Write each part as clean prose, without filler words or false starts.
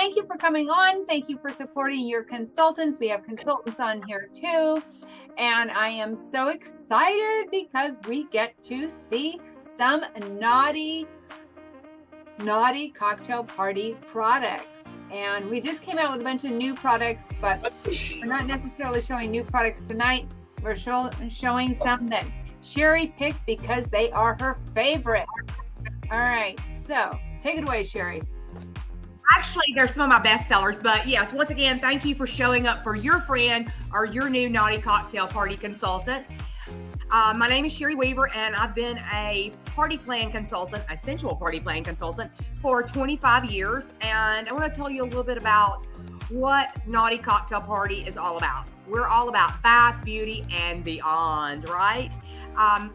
thank you for coming on. Thank you for supporting your consultants. We have consultants on here too. And I am so excited because we get to see some naughty cocktail party products. And we just came out with a bunch of new products, but we're not necessarily showing new products tonight. We're showing some that Sherry picked because they are her favorites. All right, so take it away, Sherry. Actually, they're some of my best sellers, but yes, once again, thank you for showing up for your friend or your new naughty cocktail party consultant. My name is Sherry Weaver, and I've been a party plan consultant, a sensual party plan consultant for 25 years. And I want to tell you a little bit about what Naughty Cocktail Party is all about. We're all about bath, beauty, and beyond, right?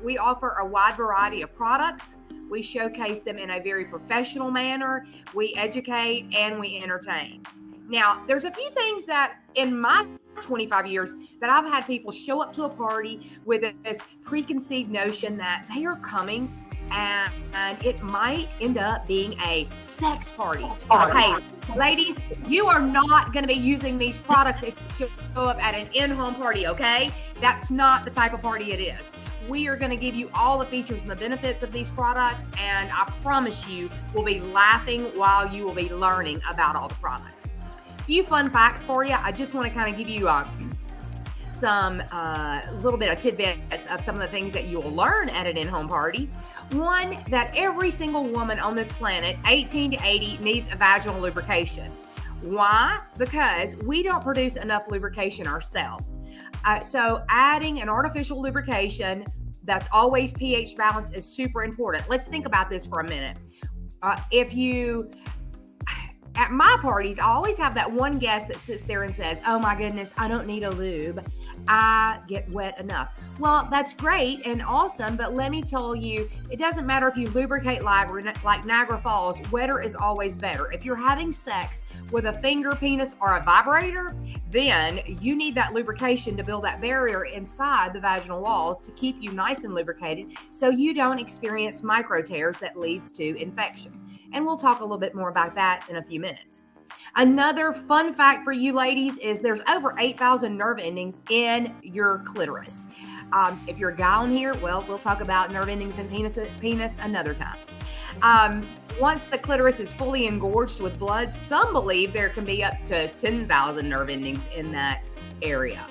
We offer a wide variety of products. We showcase them in a very professional manner. We educate and we entertain. Now, there's a few things that in my 25 years that I've had people show up to a party with this preconceived notion that they are coming and it might end up being a sex party. Hey, ladies, you are not going to be using these products if you show up at an in-home party, okay? That's not the type of party it is. We are going to give you all the features and the benefits of these products, and I promise you will be laughing while you will be learning about all the products. A few fun facts for you. I just want to kind of give you some little bit of tidbits of some of the things that you will learn at an in-home party. One, that every single woman on this planet, 18 to 80, needs a vaginal lubrication. Why? Because we don't produce enough lubrication ourselves. So adding an artificial lubrication that's always pH balanced is super important. Let's think about this for a minute. At my parties, I always have that one guest that sits there and says, oh my goodness, I don't need a lube. I get wet enough. Well, that's great and awesome, but let me tell you, it doesn't matter if you lubricate like Niagara Falls, wetter is always better. If you're having sex with a finger penis or a vibrator, then you need that lubrication to build that barrier inside the vaginal walls to keep you nice and lubricated so you don't experience micro tears that leads to infection. And we'll talk a little bit more about that in a few minutes. Another fun fact for you ladies is there's over 8,000 nerve endings in your clitoris. If you're a guy on here, well, we'll talk about nerve endings in penis another time. Once the clitoris is fully engorged with blood, some believe there can be up to 10,000 nerve endings in that area.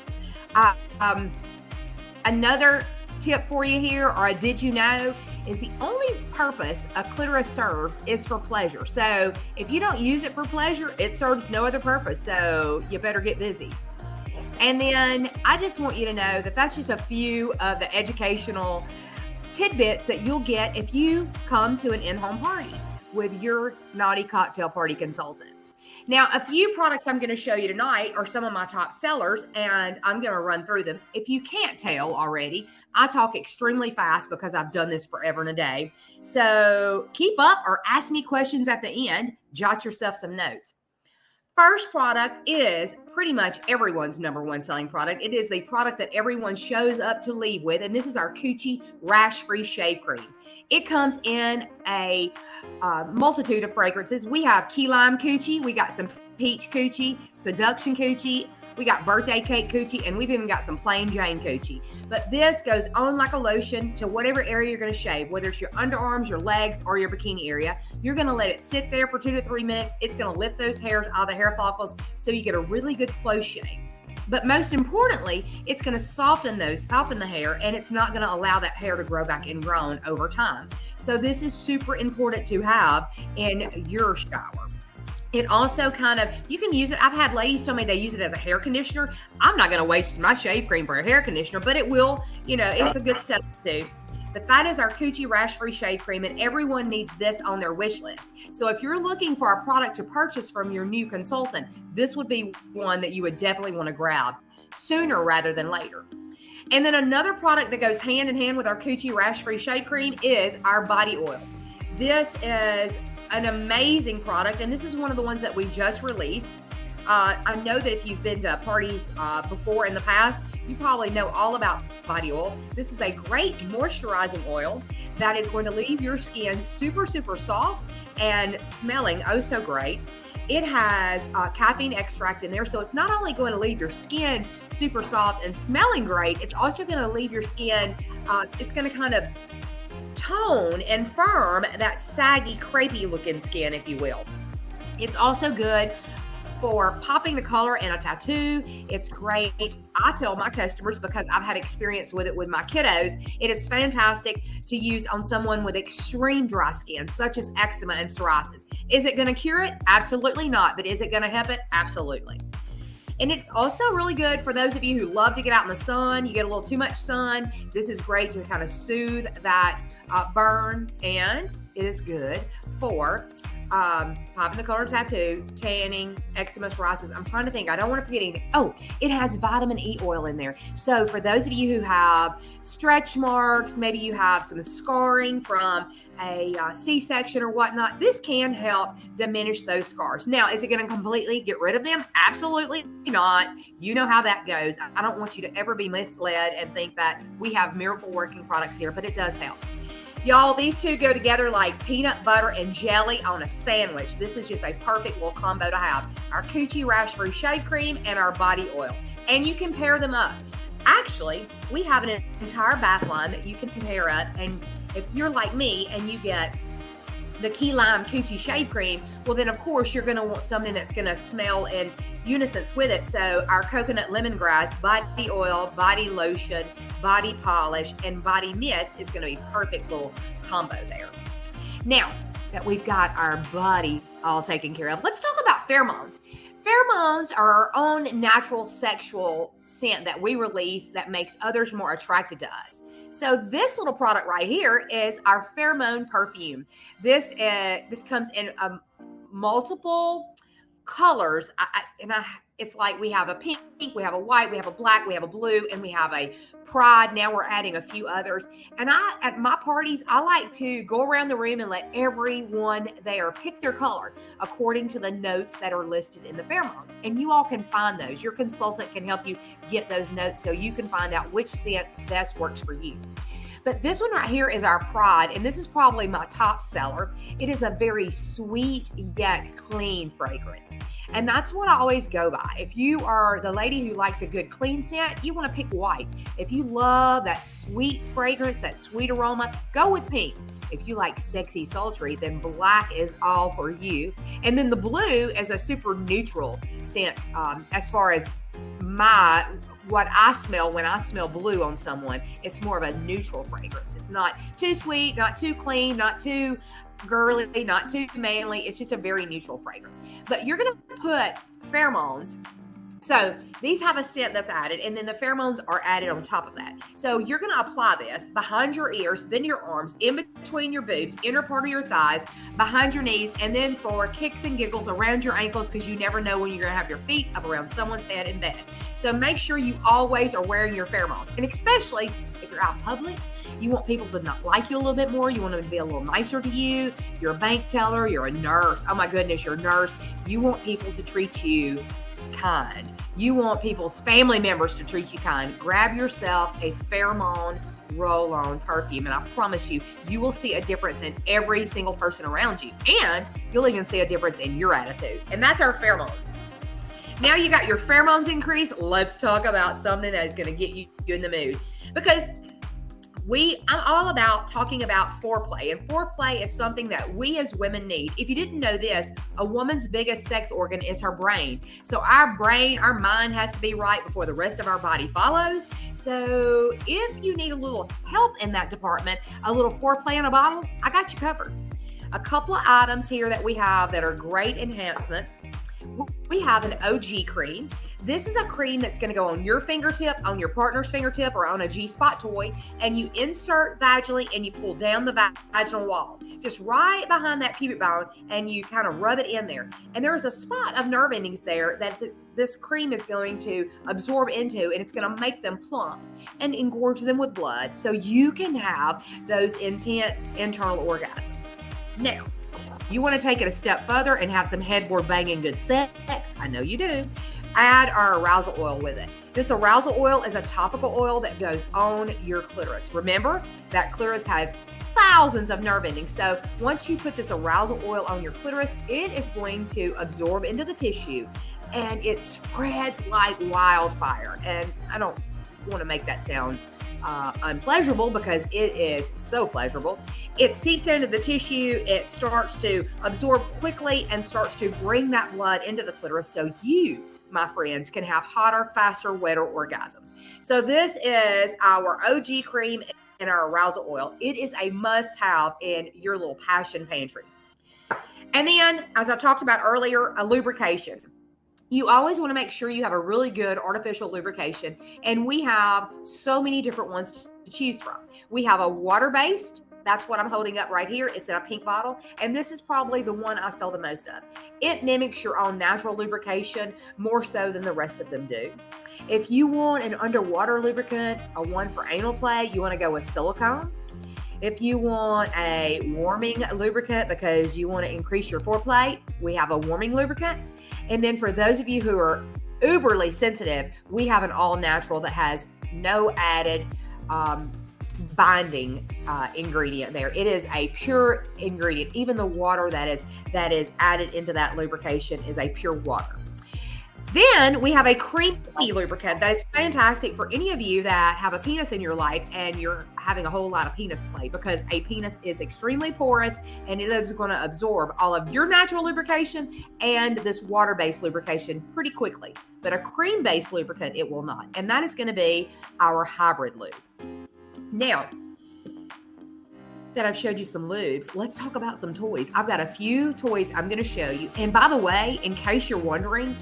Another tip for you here, or a did you know, is the only purpose a clitoris serves is for pleasure. So if you don't use it for pleasure, it serves no other purpose. So you better get busy. And then I just want you to know that that's just a few of the educational tidbits that you'll get if you come to an in-home party with your Naughty Cocktail Party consultant. Now, a few products I'm going to show you tonight are some of my top sellers, and I'm going to run through them. If you can't tell already, I talk extremely fast because I've done this forever and a day. So keep up or ask me questions at the end. Jot yourself some notes. First product is pretty much everyone's number one selling product. It is the product that everyone shows up to leave with, and this is our Coochie Rash-Free Shave Cream. It comes in a multitude of fragrances. We have key lime coochie, we got some peach coochie, seduction coochie, we got birthday cake coochie, and we've even got some plain Jane coochie. But this goes on like a lotion to whatever area you're going to shave, whether it's your underarms, your legs, or your bikini area. You're going to let it sit there for 2 to 3 minutes. It's going to lift those hairs out of the hair follicles so you get a really good close shave. But most importantly, it's going to soften the hair, and it's not going to allow that hair to grow back ingrown over time. So this is super important to have in your shower. It also you can use it. I've had ladies tell me they use it as a hair conditioner. I'm not going to waste my shave cream for a hair conditioner, but it will, it's a good setup too. But that is our Coochie Rash-Free Shave Cream, and everyone needs this on their wish list. So if you're looking for a product to purchase from your new consultant, this would be one that you would definitely want to grab sooner rather than later. And then another product that goes hand in hand with our Coochie Rash-Free Shave Cream is our body oil. This is an amazing product, and this is one of the ones that we just released. I know that if you've been to parties before in the past, you probably know all about body oil. This is a great moisturizing oil that is going to leave your skin super, super soft and smelling oh so great. it has caffeine extract in there. So it's not only going to leave your skin super soft and smelling great, it's also going to leave your skin, it's going to kind of tone and firm that saggy, crepey looking skin, if you will. It's also good for popping the color in a tattoo. It's great. I tell my customers, because I've had experience with it with my kiddos, it is fantastic to use on someone with extreme dry skin, such as eczema and psoriasis. Is it going to cure it? Absolutely not. But is it going to help it? Absolutely. And it's also really good for those of you who love to get out in the sun. You get a little too much sun. This is great to kind of soothe that burn. And it is good for popping the color tattoo, tanning, eczema, psoriasis. I'm trying to think. I don't want to forget anything. Oh, it has vitamin E oil in there. So for those of you who have stretch marks, maybe you have some scarring from a C-section or whatnot, this can help diminish those scars. Now, is it going to completely get rid of them? Absolutely not. You know how that goes. I don't want you to ever be misled and think that we have miracle working products here, but it does help. Y'all, these two go together like peanut butter and jelly on a sandwich. This is just a perfect little combo to have. Our Coochie Rash Free Shave Cream and our body oil. And you can pair them up. Actually, we have an entire bath line that you can pair up. And if you're like me and you get the Key Lime Coochie Shave Cream, well then of course you're going to want something that's going to smell in unison with it. So our coconut lemongrass body oil, body lotion, body polish, and body mist is going to be a perfect little combo there. Now that we've got our body all taken care of, let's talk about pheromones. Pheromones are our own natural sexual scent that we release that makes others more attracted to us. So this little product right here is our pheromone perfume. This comes in multiple colors. It's like we have a pink, we have a white, we have a black, we have a blue, and we have a pride. Now we're adding a few others. And at my parties, I like to go around the room and let everyone there pick their color according to the notes that are listed in the pheromones. And you all can find those. Your consultant can help you get those notes so you can find out which scent best works for you. But this one right here is our Pride, and this is probably my top seller. It is a very sweet yet clean fragrance. And that's what I always go by. If you are the lady who likes a good clean scent, you want to pick white. If you love that sweet fragrance, that sweet aroma, go with pink. If you like sexy, sultry, then black is all for you. And then the blue is a super neutral scent as far as what I smell when I smell blue on someone. It's more of a neutral fragrance. It's not too sweet, not too clean, not too girly, not too manly. It's just a very neutral fragrance. But you're going to put pheromones. So these have a scent that's added, and then the pheromones are added on top of that. So you're going to apply this behind your ears, bend your arms, in between your boobs, inner part of your thighs, behind your knees, and then for kicks and giggles around your ankles, because you never know when you're going to have your feet up around someone's head in bed. So make sure you always are wearing your pheromones. And especially if you're out in public, you want people to not like you a little bit more. You want them to be a little nicer to you. You're a bank teller. You're a nurse. Oh my goodness, you're a nurse. You want people to treat you kind. You want people's family members to treat you kind. Grab yourself a pheromone roll-on perfume, and I promise you, you will see a difference in every single person around you, and you'll even see a difference in your attitude. And that's our pheromones. Now you got your pheromones increased. Let's talk about something that is going to get you in the mood, because I'm all about talking about foreplay, and foreplay is something that we as women need. If you didn't know this, a woman's biggest sex organ is her brain. So our mind has to be right before the rest of our body follows. So if you need a little help in that department, a little foreplay in a bottle, I got you covered. A couple of items here that we have that are great enhancements. We have an OG cream. This is a cream that's going to go on your fingertip, on your partner's fingertip, or on a G-spot toy, and you insert vaginally and you pull down the vaginal wall, just right behind that pubic bone, and you kind of rub it in there. And there's a spot of nerve endings there that this cream is going to absorb into, and it's going to make them plump and engorge them with blood so you can have those intense internal orgasms. Now, you want to take it a step further and have some headboard banging good sex. I know you do. add our arousal oil with it. This arousal oil is a topical oil that goes on your clitoris. Remember that clitoris has thousands of nerve endings. So once you put this arousal oil on your clitoris, it is going to absorb into the tissue and it spreads like wildfire. And I don't want to make that sound unpleasurable, because it is so pleasurable. It seeps into the tissue, it starts to absorb quickly and starts to bring that blood into the clitoris so you, my friends, can have hotter, faster, wetter orgasms. So this is our OG cream and our arousal oil. It is a must-have in your little passion pantry. And then, as I talked about earlier, a lubrication. You always want to make sure you have a really good artificial lubrication, and we have so many different ones to choose from. We have a water-based. That's what I'm holding up right here. It's in a pink bottle, and this is probably the one I sell the most of. It mimics your own natural lubrication more so than the rest of them do. If you want an underwater lubricant, a one for anal play, you want to go with silicone. If you want a warming lubricant because you want to increase your foreplay, we have a warming lubricant. And then for those of you who are uberly sensitive, we have an all natural that has no added binding ingredient there. It is a pure ingredient. Even the water that is added into that lubrication is a pure water. Then we have a creamy lubricant that is fantastic for any of you that have a penis in your life and you're having a whole lot of penis play, because a penis is extremely porous and it is going to absorb all of your natural lubrication and this water-based lubrication pretty quickly. But a cream-based lubricant, it will not. And that is going to be our hybrid lube. Now that I've showed you some lubes, let's talk about some toys. I've got a few toys I'm going to show you. And by the way, in case you're wondering,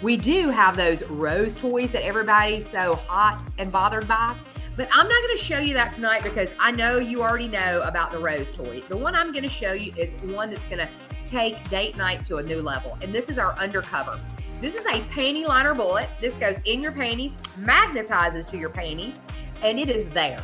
we do have those rose toys that everybody's so hot and bothered by, but I'm not going to show you that tonight because I know you already know about the rose toy. The one I'm going to show you is one that's going to take date night to a new level, and this is our undercover. This is a panty liner bullet. This goes in your panties, magnetizes to your panties, and it is there.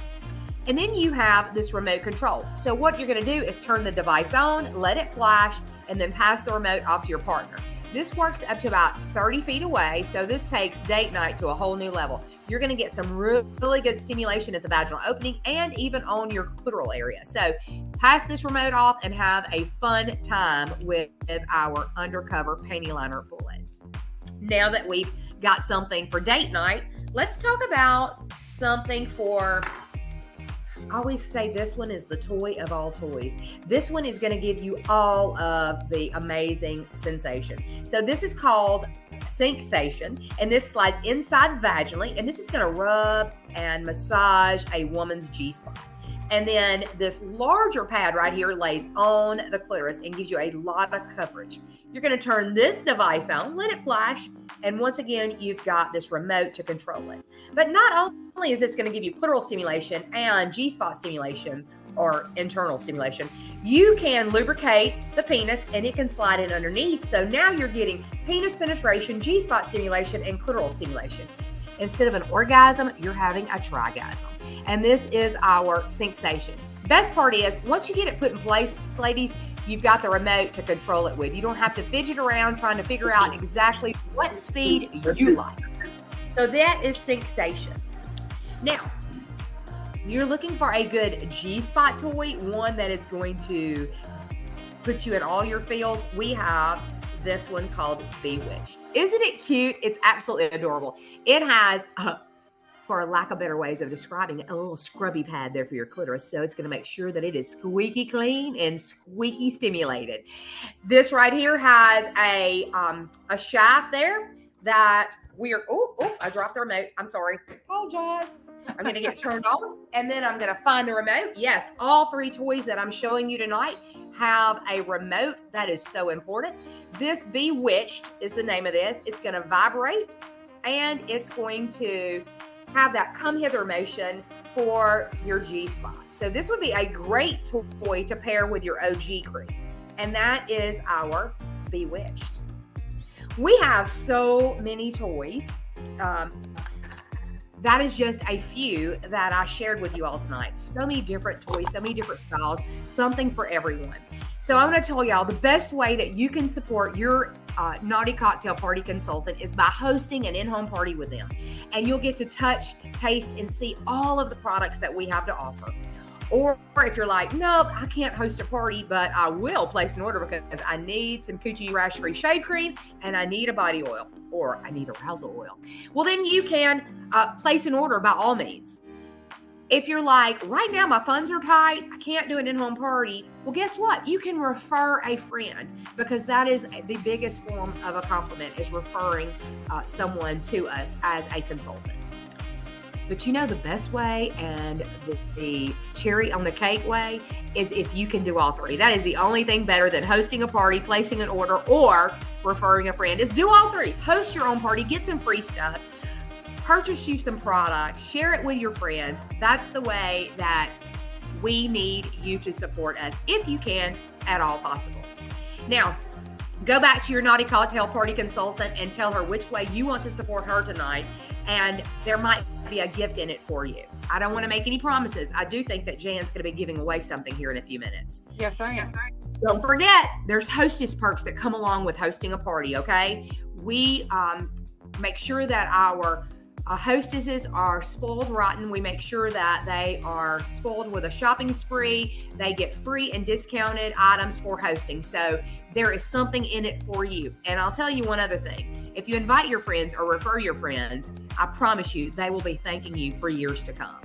And then you have this remote control. So what you're going to do is turn the device on, let it flash, and then pass the remote off to your partner. This works up to about 30 feet away, so this takes date night to a whole new level. You're going to get some really good stimulation at the vaginal opening and even on your clitoral area. So pass this remote off and have a fun time with our undercover panty liner bullet. Now that we've got something for date night, let's talk about something for... I always say this one is the toy of all toys. This one is going to give you all of the amazing sensation. So this is called Sync-sation, and this slides inside vaginally, and this is going to rub and massage a woman's G-spot. And then this larger pad right here lays on the clitoris and gives you a lot of coverage. You're going to turn this device on, let it flash, and once again, you've got this remote to control it. But not only is this going to give you clitoral stimulation and G-spot stimulation or internal stimulation, you can lubricate the penis and it can slide in underneath. So now you're getting penis penetration, G-spot stimulation, and clitoral stimulation. Instead of an orgasm, you're having a trigasm. And this is our Sync-sation. Best part is, once you get it put in place, ladies, you've got the remote to control it with. You don't have to fidget around trying to figure out exactly what speed you like. So that is Sync-sation. Now, you're looking for a good G-spot toy, one that is going to put you in all your feels. We have this one called Bewitched. Isn't it cute? It's absolutely adorable. It has, for lack of better ways of describing it, a little scrubby pad there for your clitoris. So it's going to make sure that it is squeaky clean and squeaky stimulated. This right here has a shaft there that I dropped the remote. I'm sorry. Apologize. I'm going to get turned on and then I'm going to find the remote. Yes, all three toys that I'm showing you tonight have a remote. That is so important. This Bewitched is the name of this. It's going to vibrate and it's going to have that come hither motion for your G-spot. So this would be a great toy to pair with your OG cream. And that is our Bewitched. We have so many toys. That is just a few that I shared with you all tonight. So many different toys, so many different styles, something for everyone. So I'm going to tell y'all the best way that you can support your Naughty Cocktail Party consultant is by hosting an in-home party with them. And you'll get to touch, taste, and see all of the products that we have to offer. Or if you're like, nope, I can't host a party, but I will place an order because I need some Coochie Rash-Free Shave Cream and I need a body oil or I need arousal oil. Well, then you can place an order by all means. If you're like, right now my funds are tight, I can't do an in-home party. Well, guess what? You can refer a friend because that is the biggest form of a compliment is referring someone to us as a consultant. But you know, the best way and the cherry on the cake way is if you can do all three. That is the only thing better than hosting a party, placing an order, or referring a friend is do all three. Host your own party, get some free stuff, purchase you some products, share it with your friends. That's the way that we need you to support us if you can at all possible. Now, go back to your Naughty Cocktail Party consultant and tell her which way you want to support her tonight. And there might be a gift in it for you. I don't want to make any promises. I do think that Jan's going to be giving away something here in a few minutes. Yes, I am. Don't forget, there's hostess perks that come along with hosting a party, okay? We make sure that our hostesses are spoiled rotten. We make sure that they are spoiled with a shopping spree. They get free and discounted items for hosting. So there is something in it for you. And I'll tell you one other thing. If you invite your friends or refer your friends, I promise you they will be thanking you for years to come.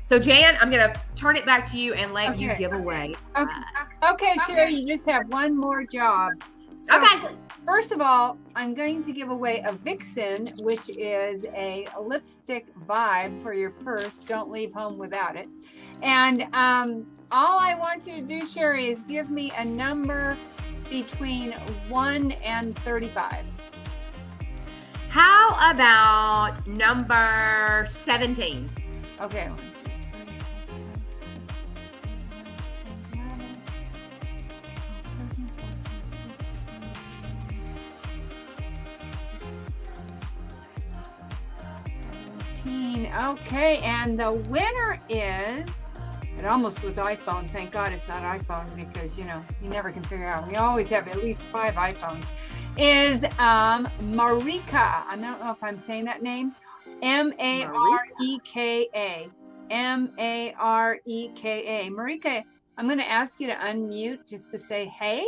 So Jan, I'm going to turn it back to you and let you give away. Okay, Sherry, you just have one more job. So, okay. First of all, I'm going to give away a Vixen, which is a lipstick vibe for your purse. Don't leave home without it. And all I want you to do, Sherry, is give me a number between 1 and 35. How about number 17? Okay. Okay, and the winner is, it almost was iPhone. Thank God it's not iPhone because, you know, you never can figure out. We always have at least 5 iPhones. Is Marika. I don't know if I'm saying that name. Mareka. Mareka. Marika, I'm going to ask you to unmute just to say hey.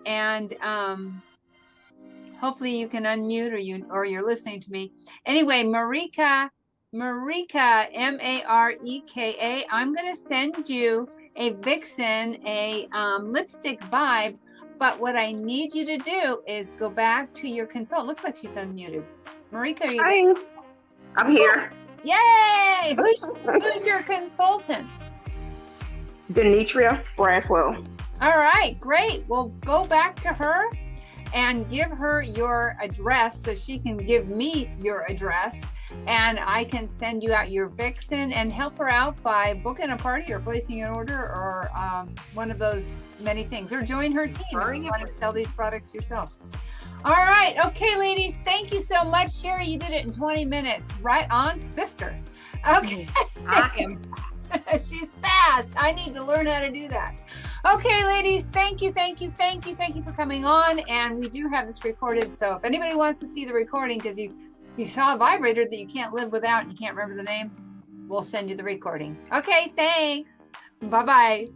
And hopefully you can unmute or you're listening to me. Anyway, Marika, Mareka, I'm going to send you a Vixen, a lipstick vibe. But what I need you to do is go back to your console. Looks like she's unmuted. Marika, are you there? I'm here. Yay! Who's your consultant? Denitria Braswell. All right, great. Well, go back to her and give her your address so she can give me your address and I can send you out your Vixen and help her out by booking a party or placing an order or one of those many things, or join her team if you want to sell these products yourself. All right. Okay, ladies, thank you so much. Sherry, you did it in 20 minutes. Right on, sister. Okay. I am. She's fast. I need to learn how to do that. Okay, ladies, thank you for coming on. And we do have this recorded. So if anybody wants to see the recording, because you saw a vibrator that you can't live without and you can't remember the name, we'll send you the recording. Okay, thanks. Bye-bye.